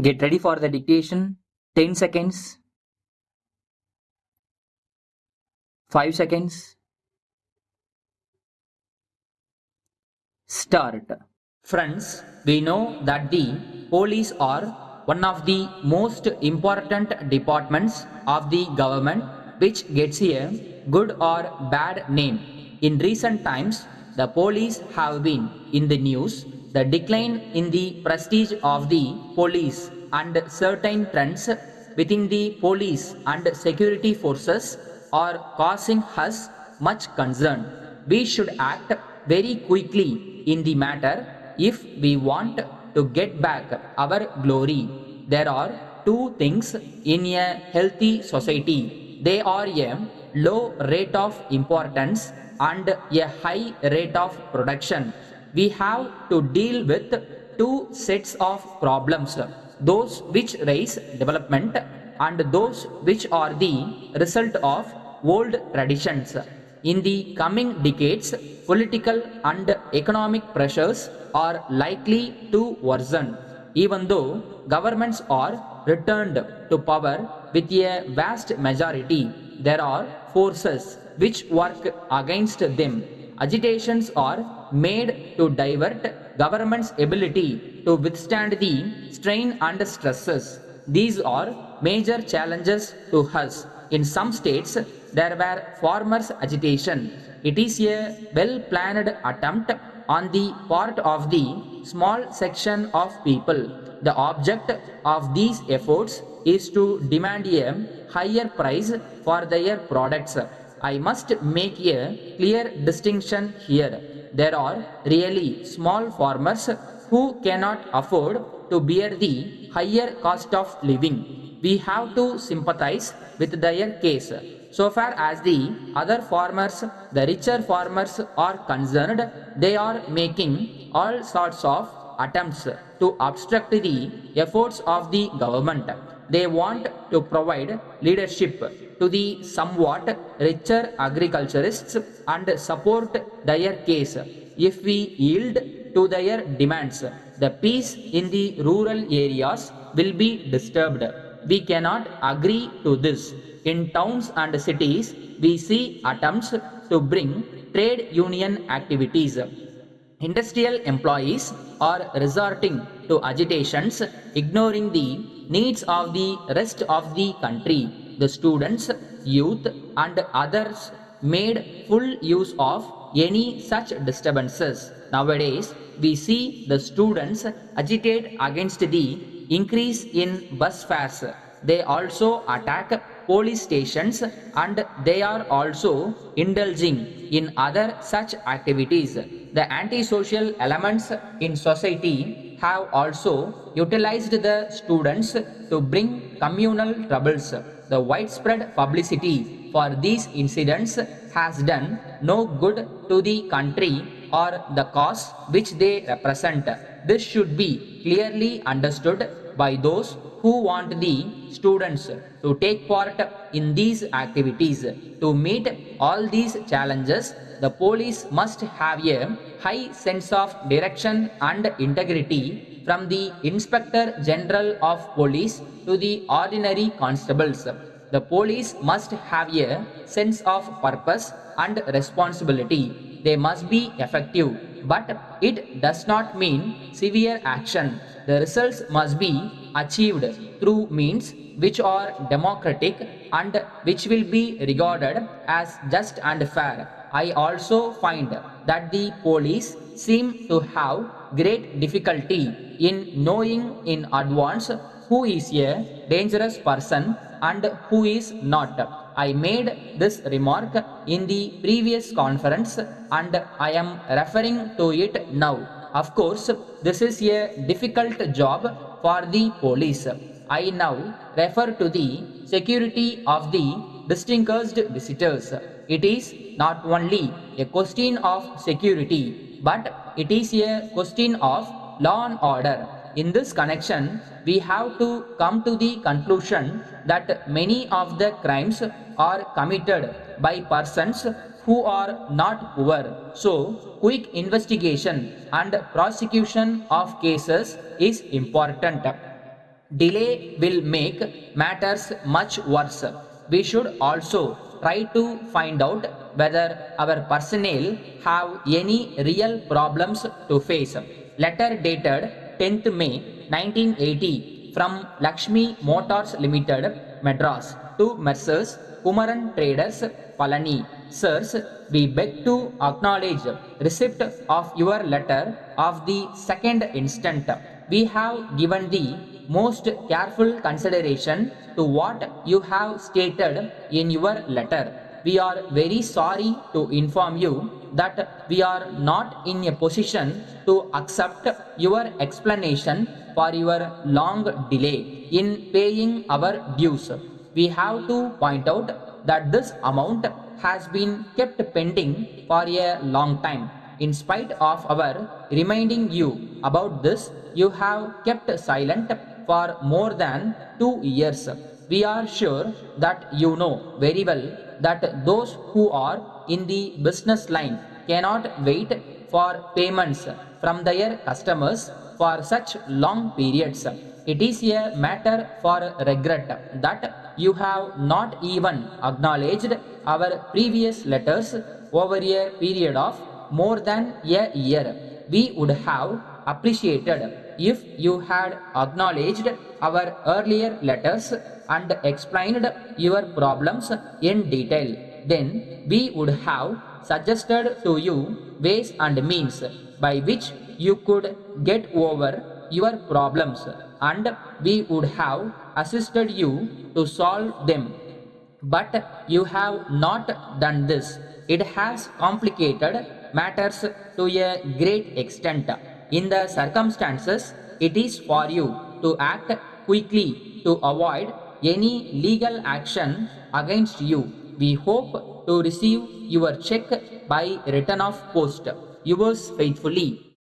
Get ready for the dictation. 10 seconds. 5 seconds. Start. Friends, we know that the police are one of the most important departments of the government which gets a good or bad name. In recent times, the police have been in the news. The decline in the prestige of the police and certain trends within the police and security forces are causing us much concern. We should act very quickly in the matter if we want to get back our glory. There are two things in a healthy society. They are a low rate of importance and a high rate of production. We have to deal with two sets of problems, those which raise development and those which are the result of old traditions. In the coming decades, political and economic pressures are likely to worsen. Even though governments are returned to power with a vast majority, there are forces which work against them. Agitations are made to divert government's ability to withstand the strain and stresses. These are major challenges to us. In some states, there were farmers' agitation. It is a well-planned attempt on the part of the small section of people. The object of these efforts is to demand a higher price for their products. I must make a clear distinction here. There are really small farmers who cannot afford to bear the higher cost of living. We have to sympathize with their case. So far as the other farmers, the richer farmers are concerned, they are making all sorts of attempts to obstruct the efforts of the government. They want to provide leadership to the somewhat richer agriculturists and support their case. If we yield to their demands, the peace in the rural areas will be disturbed. We cannot agree to this. In towns and cities, we see attempts to bring trade union activities. Industrial employees are resorting to agitations, ignoring the needs of the rest of the country. The students, youth, and others made full use of any such disturbances. Nowadays, we see the students agitate against the increase in bus fares. They also attack police stations and they are also indulging in other such activities. The antisocial elements in society have also utilized the students to bring communal troubles. The widespread publicity for these incidents has done no good to the country or the cause which they represent. This should be clearly understood by those who want the students to take part in these activities. To meet all these challenges, the police must have a high sense of direction and integrity from the Inspector General of Police to the ordinary constables. The police must have a sense of purpose and responsibility. They must be effective, but it does not mean severe action. The results must be achieved through means which are democratic and which will be regarded as just and fair. I also find that the police seem to have great difficulty in knowing in advance who is a dangerous person and who is not. I made this remark in the previous conference and I am referring to it now. Of course, this is a difficult job for the police. I now refer to the security of the distinguished visitors. It is not only a question of security, but it is a question of law and order. In this connection, we have to come to the conclusion that many of the crimes are committed by persons who are not poor. So, quick investigation and prosecution of cases is important. Delay will make matters much worse. We should also try to find out whether our personnel have any real problems to face. Letter dated 10th May 1980 from Lakshmi Motors Limited, Madras to Messrs. Kumaran Traders, Palani. Sirs, we beg to acknowledge receipt of your letter of the 2nd instant. We have given the most careful consideration to what you have stated in your letter. We are very sorry to inform you that we are not in a position to accept your explanation for your long delay in paying our dues. We have to point out that this amount has been kept pending for a long time. In spite of our reminding you about this, you have kept silent for more than 2 years. We are sure that you know very well that those who are in the business line cannot wait for payments from their customers for such long periods. It is a matter for regret that you have not even acknowledged our previous letters over a period of more than a year. We would have appreciated if you had acknowledged our earlier letters and explained your problems in detail. Then we would have suggested to you ways and means by which you could get over your problems, and we would have assisted you to solve them. But you have not done this. It has complicated matters to a great extent. In the circumstances, it is for you to act quickly to avoid any legal action against you. We hope to receive your check by return of post. Yours faithfully,